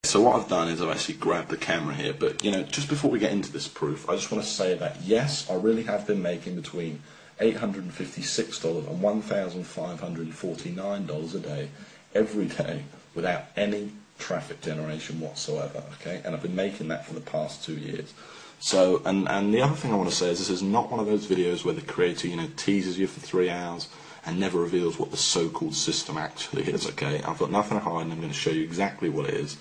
So what I've done is I've actually grabbed the camera here, but just before we get into this proof, I just want to say that yes, I really have been making between $856 and $1,549 a day, every day, without any traffic generation whatsoever, okay? And I've been making that for the past 2 years. So, and the other thing I want to say is this is not one of those videos where the creator, teases you for 3 hours and never reveals what the so-called system actually is, okay? I've got nothing to hide and I'm going to show you exactly what it is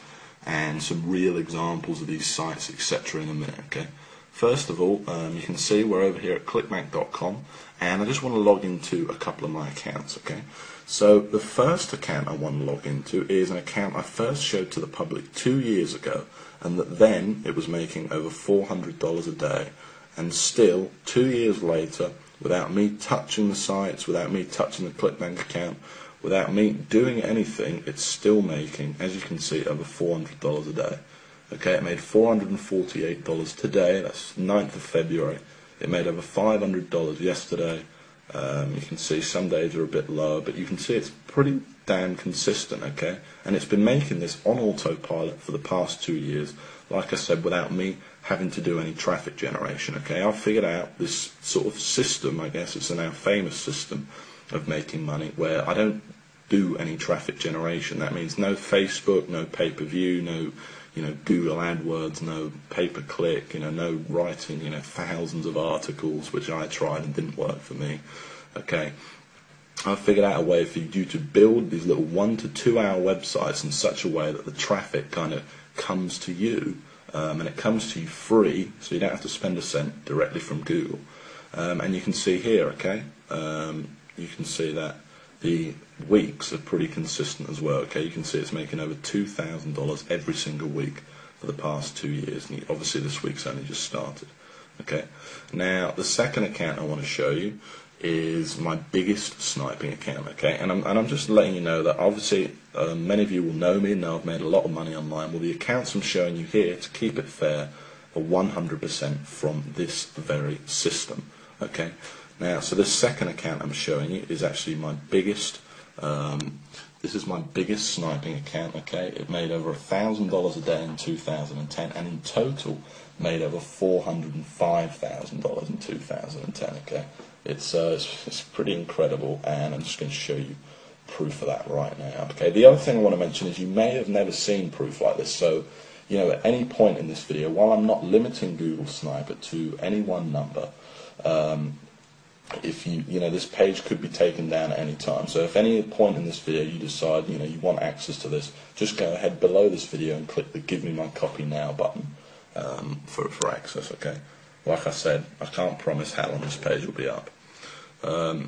and some real examples of these sites, etc. in a minute, okay? First of all, you can see we're over here at clickbank.com, and I just want to log into a couple of my accounts, okay? So the first account I want to log into is an account I first showed to the public 2 years ago, and that then it was making over $400 a day, and still 2 years later, without me touching the sites, without me touching the ClickBank account, without me doing anything, it's still making, as you can see, over $400 a day. Okay, it made $448 today, that's 9th of February. It made over $500 yesterday. You can see some days are a bit lower, but you can see it's pretty damn consistent, okay? And it's been making this on autopilot for the past 2 years, like I said, without me having to do any traffic generation, okay? I've figured out this sort of system, I guess it's a now famous system, of making money where I don't do any traffic generation. That means no Facebook, no pay-per-view, no Google AdWords, no pay-per-click, no writing thousands of articles, which I tried and didn't work for me. Okay, I've figured out a way for you to build these little 1 to 2 hour websites in such a way that the traffic kind of comes to you, and it comes to you free, so you don't have to spend a cent directly from Google. And you can see here, okay, you can see that the weeks are pretty consistent as well, okay? You can see it's making over $2,000 every single week for the past 2 years, and obviously this week's only just started, okay? Now, the second account I want to show you is my biggest sniping account, okay? And I'm just letting you know that obviously many of you will know me and know I've made a lot of money online. Well, the accounts I'm showing you here, to keep it fair, are 100% from this very system, okay? Now, so this second account I'm showing you is actually my biggest, this is my biggest sniping account, okay? It made over $1,000 a day in 2010, and in total made over $405,000 in 2010, okay? It's pretty incredible, and I'm just going to show you proof of that right now, okay? The other thing I want to mention is you may have never seen proof like this, so, at any point in this video, while I'm not limiting Google Sniper to any one number, if this page could be taken down at any time. So if any point in this video you decide, you want access to this, just go ahead below this video and click the Give Me My Copy Now button for access, okay? Like I said, I can't promise how long this page will be up.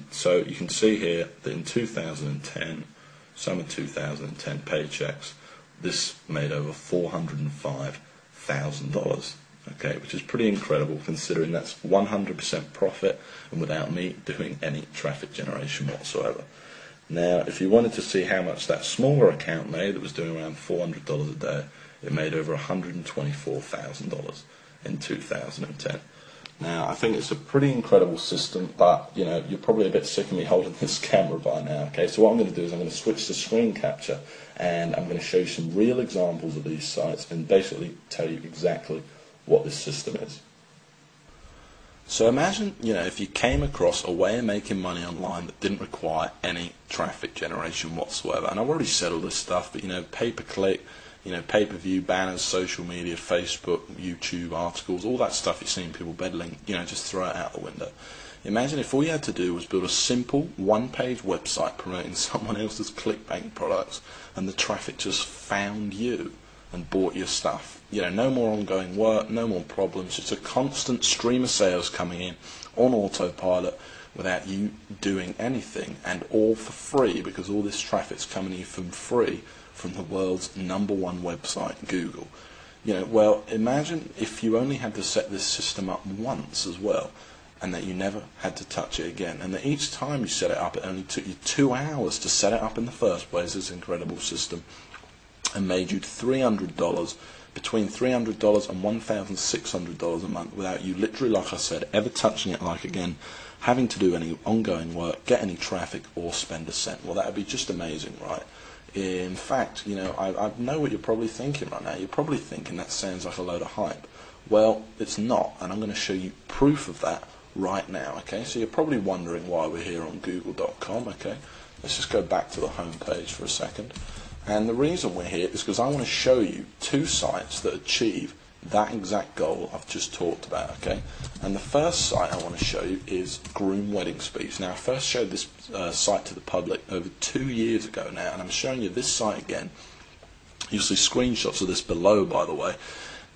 So you can see here that in 2010, summer 2010 paychecks, this made over $405,000. Okay, which is pretty incredible considering that's 100% profit and without me doing any traffic generation whatsoever. Now, if you wanted to see how much that smaller account made, that was doing around $400 a day, it made over $124,000 in 2010. Now, I think it's a pretty incredible system, but you're probably a bit sick of me holding this camera by now. Okay, so what I'm going to do is I'm going to switch to screen capture, and I'm going to show you some real examples of these sites and basically tell you exactly what this system is. So imagine, if you came across a way of making money online that didn't require any traffic generation whatsoever. And I've already said all this stuff, but pay-per-click, pay-per-view, banners, social media, Facebook, YouTube, articles, all that stuff you've seen people peddling, just throw it out the window. Imagine if all you had to do was build a simple one-page website promoting someone else's ClickBank products, and the traffic just found you and bought your stuff. No more ongoing work, no more problems, just a constant stream of sales coming in on autopilot without you doing anything, and all for free, because all this traffic's coming to you from free from the world's #1 website, Google. Well, imagine if you only had to set this system up once as well, and that you never had to touch it again, and that each time you set it up, it only took you 2 hours to set it up in the first place, this incredible system, and made you $300, between $300 and $1,600 a month without you literally, like I said, ever touching it, like again, having to do any ongoing work, get any traffic, or spend a cent. Well, that would be just amazing, right? In fact, I know what you're probably thinking right now. You're probably thinking that sounds like a load of hype. Well, it's not, and I'm going to show you proof of that right now. Okay, so you're probably wondering why we're here on Google.com. Okay, let's just go back to the home page for a second. And the reason we're here is because I want to show you two sites that achieve that exact goal I've just talked about. Okay, and the first site I want to show you is Groom Wedding Speech. Now, I first showed this site to the public over 2 years ago now, and I'm showing you this site again. You'll see screenshots of this below, by the way.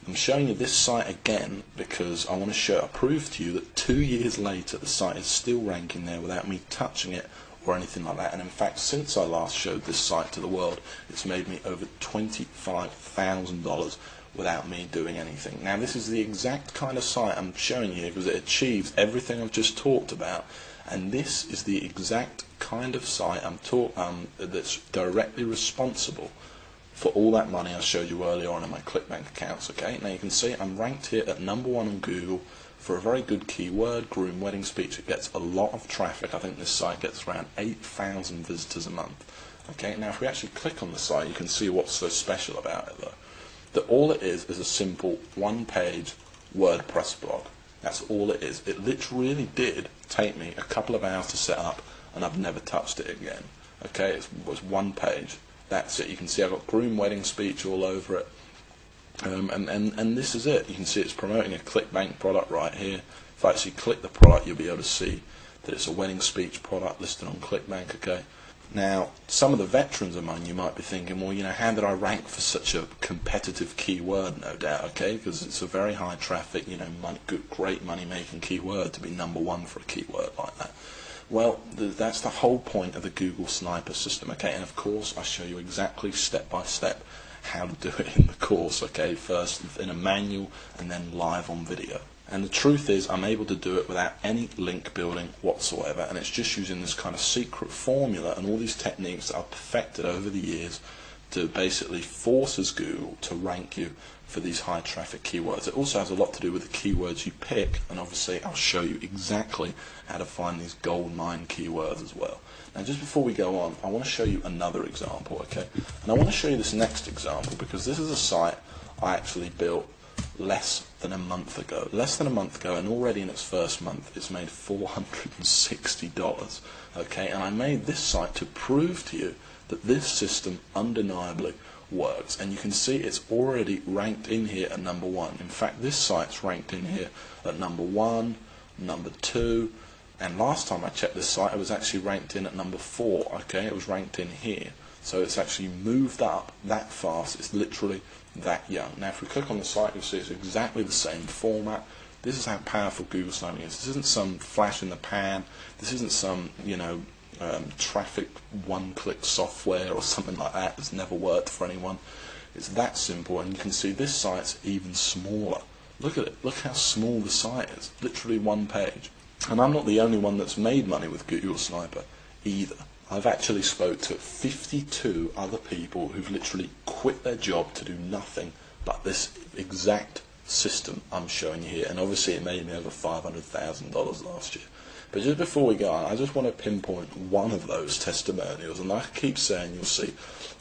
I'm showing you this site again because I want to prove to you that 2 years later the site is still ranking there without me touching it or anything like that. And in fact, since I last showed this site to the world, it's made me over $25,000 without me doing anything. Now, this is the exact kind of site I'm showing you because it achieves everything I've just talked about, and this is the exact kind of site that's directly responsible for all that money I showed you earlier on in my ClickBank accounts. Okay, now you can see I'm ranked here at #1 on Google for a very good keyword, Groom Wedding Speech. It gets a lot of traffic. I think this site gets around 8,000 visitors a month. Okay, now if we actually click on the site, you can see what's so special about it, though. That all it is a simple one-page WordPress blog. That's all it is. It literally did take me a couple of hours to set up, and I've never touched it again. Okay, it was one page. That's it. You can see I've got Groom Wedding Speech all over it. And this is it. You can see it's promoting a ClickBank product right here. If I actually click the product, you'll be able to see that it's a wedding speech product listed on ClickBank. Okay. Now, some of the veterans among you might be thinking, well, how did I rank for such a competitive keyword? No doubt, okay, because it's a very high traffic, great money-making keyword to be #1 for a keyword like that. Well, that's the whole point of the Google Sniper system, okay, and of course I show you exactly step by step how to do it in the course, okay, first in a manual and then live on video. And the truth is, I'm able to do it without any link building whatsoever, and it's just using this kind of secret formula and all these techniques that I've perfected over the years to basically forces Google to rank you for these high traffic keywords. It also has a lot to do with the keywords you pick, and obviously I'll show you exactly how to find these gold mine keywords as well. Now, just before we go on, I want to show you another example, okay? And I want to show you this next example because this is a site I actually built less than a month ago, and already in its first month it's made $460. Okay, and I made this site to prove to you that this system undeniably works, and you can see it's already ranked in here at #1. In fact, this site's ranked in here at #1, #2, and last time I checked this site it was actually ranked in at #4. Okay, it was ranked in here, so it's actually moved up that fast. It's literally that young. Now, if we click on the site, you'll see it's exactly the same format. This is how powerful Google Sniping is. This isn't some flash in the pan. This isn't some, traffic one-click software or something like that that's never worked for anyone. It's that simple, and you can see this site's even smaller. Look at it. Look how small the site is. Literally one page. And I'm not the only one that's made money with Google Sniper either. I've actually spoke to 52 other people who've literally quit their job to do nothing but this exact system I'm showing you here, and obviously it made me over $500,000 last year. But just before we go on, I just want to pinpoint one of those testimonials, and like I keep saying, you'll see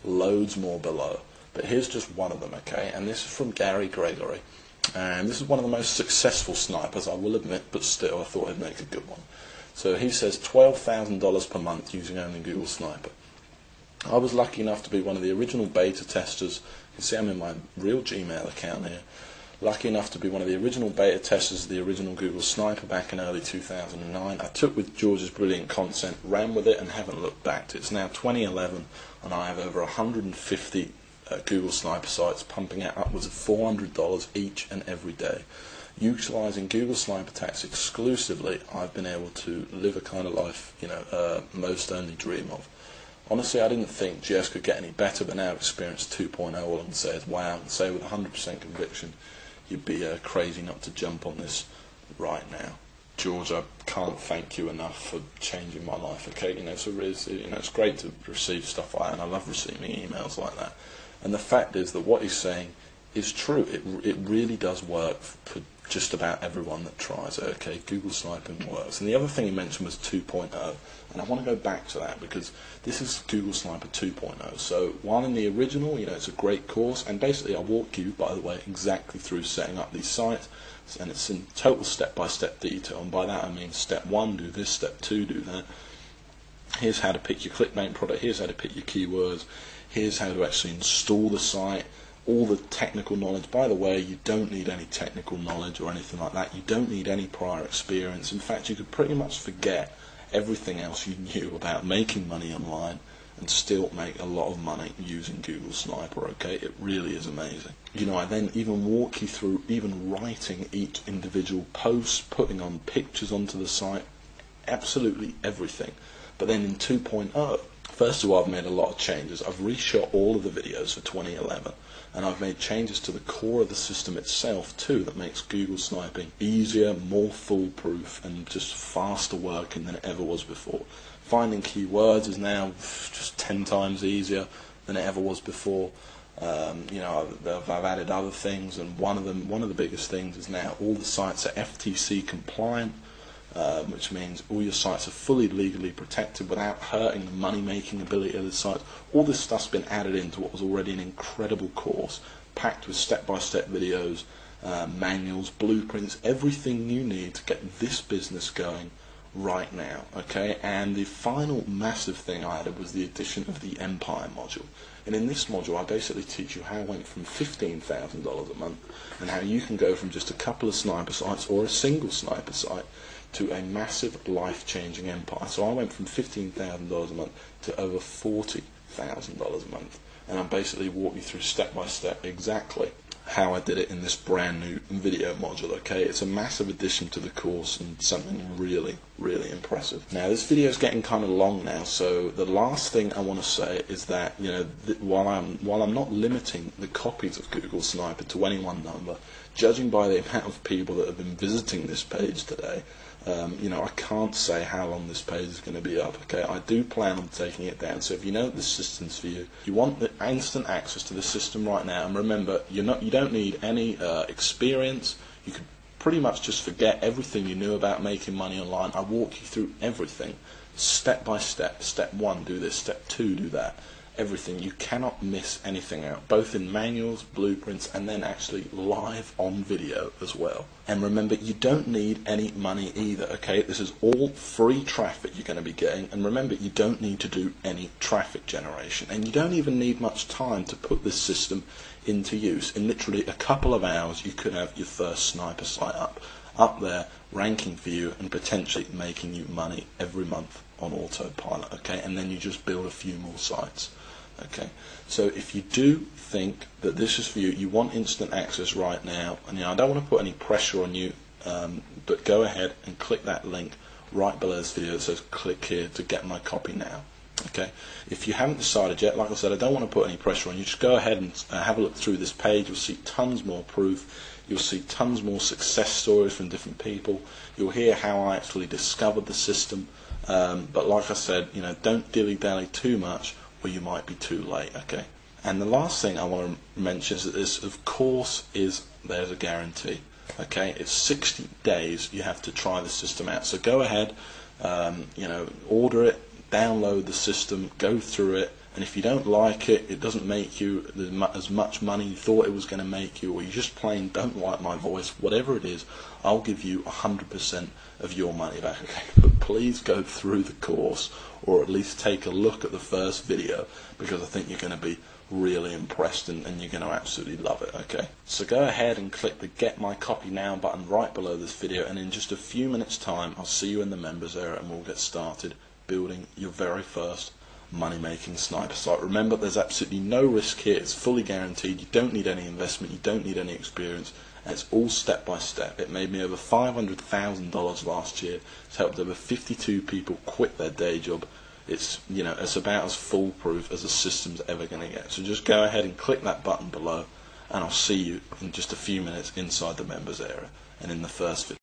loads more below, but here's just one of them, okay? And this is from Gary Gregory, and this is one of the most successful snipers, I will admit, but still I thought I'd make a good one. So he says $12,000 per month using only Google Sniper. I was lucky enough to be one of the original beta testers. You can see I'm in my real Gmail account here. Lucky enough to be one of the original beta testers of the original Google Sniper back in early 2009. I took with George's brilliant content, ran with it, and haven't looked back. It's now 2011, and I have over 150 Google Sniper sites pumping out upwards of $400 each and every day. Utilising Google Sniper attacks exclusively, I've been able to live a kind of life, most only dream of. Honestly, I didn't think GS could get any better, but now Experience 2.0, all I can say is wow, and say with 100% conviction, you'd be crazy not to jump on this right now. George, I can't thank you enough for changing my life, okay? It's great to receive stuff like that, and I love receiving emails like that. And the fact is that what he's saying is true. It really does work for just about everyone that tries it. Okay, Google sniping works. And the other thing he mentioned was 2.0, and I want to go back to that because this is Google Sniper 2.0. So while in the original, it's a great course, and basically I walk you, by the way, exactly through setting up these sites, and it's in total step-by-step detail. And by that I mean step 1, do this, step 2, do that. Here's how to pick your clickbait product, here's how to pick your keywords, here's how to actually install the site, all the technical knowledge. By the way, you don't need any technical knowledge or anything like that. You don't need any prior experience. In fact, you could pretty much forget everything else you knew about making money online and still make a lot of money using Google Sniper. Okay, it really is amazing. I then even walk you through even writing each individual post, putting on pictures onto the site, absolutely everything. But then in 2.0, first of all, I've made a lot of changes. I've reshot all of the videos for 2011, and I've made changes to the core of the system itself too that makes Google sniping easier, more foolproof, and just faster working than it ever was before. Finding keywords is now just 10 times easier than it ever was before. I've added other things, and one of the biggest things is now all the sites are FTC compliant. Which means all your sites are fully legally protected without hurting the money-making ability of the site. All this stuff's been added into what was already an incredible course, packed with step-by-step videos, manuals, blueprints, everything you need to get this business going right now. Okay, and the final massive thing I added was the addition of the Empire module. And in this module, I basically teach you how I went from $15,000 a month and how you can go from just a couple of sniper sites or a single sniper site to a massive life-changing empire. So I went from $15,000 a month to over $40,000 a month, and I'm basically walking you through step by step exactly how I did it in this brand new video module. Okay, it's a massive addition to the course and something really, really impressive. Now this video is getting kind of long now, so the last thing I want to say is that while I'm not limiting the copies of Google Sniper to any one number, judging by the amount of people that have been visiting this page today, I can't say how long this page is going to be up. Okay, I do plan on taking it down. So if you know the system's for you, you want the instant access to the system right now. And remember, you don't need any experience. You could pretty much just forget everything you knew about making money online. I walk you through everything, step by step. Step 1, do this. Step 2, do that. Everything. You cannot miss anything out, both in manuals, blueprints, and then actually live on video as well. And remember, you don't need any money either. Okay, this is all free traffic you're going to be getting, and remember, you don't need to do any traffic generation, and you don't even need much time to put this system into use. In literally a couple of hours, you could have your first sniper site up there, ranking for you, and potentially making you money every month on autopilot. Okay, and then you just build a few more sites. Okay, so if you do think that this is for you, you want instant access right now, and I don't want to put any pressure on you, but go ahead and click that link right below this video that says click here to get my copy now. Okay, if you haven't decided yet, like I said, I don't want to put any pressure on you. Just go ahead and have a look through this page. You'll see tons more proof. You'll see tons more success stories from different people. You'll hear how I actually discovered the system. But like I said, don't dilly-dally too much, or you might be too late. Okay. And the last thing I want to mention is that this, of course, there's a guarantee. Okay, it's 60 days you have to try the system out. So go ahead, order it, download the system, go through it, and if you don't like it, it doesn't make you as much money you thought it was going to make you, or you just plain don't like my voice, whatever it is, I'll give you 100% of your money back. Okay, but please go through the course, or at least take a look at the first video, because I think you're going to be really impressed and you're going to absolutely love it. Okay, so go ahead and click the Get My Copy Now button right below this video, and in just a few minutes time I'll see you in the members area and we'll get started building your very first money-making sniper site. Remember, there's absolutely no risk here. It's fully guaranteed. You don't need any investment, you don't need any experience, and it's all step by step. It made me over $500,000 last year. It's helped over 52 people quit their day job. It's it's about as foolproof as the system's ever going to get. So just go ahead and click that button below, and I'll see you in just a few minutes inside the members area and in the first video.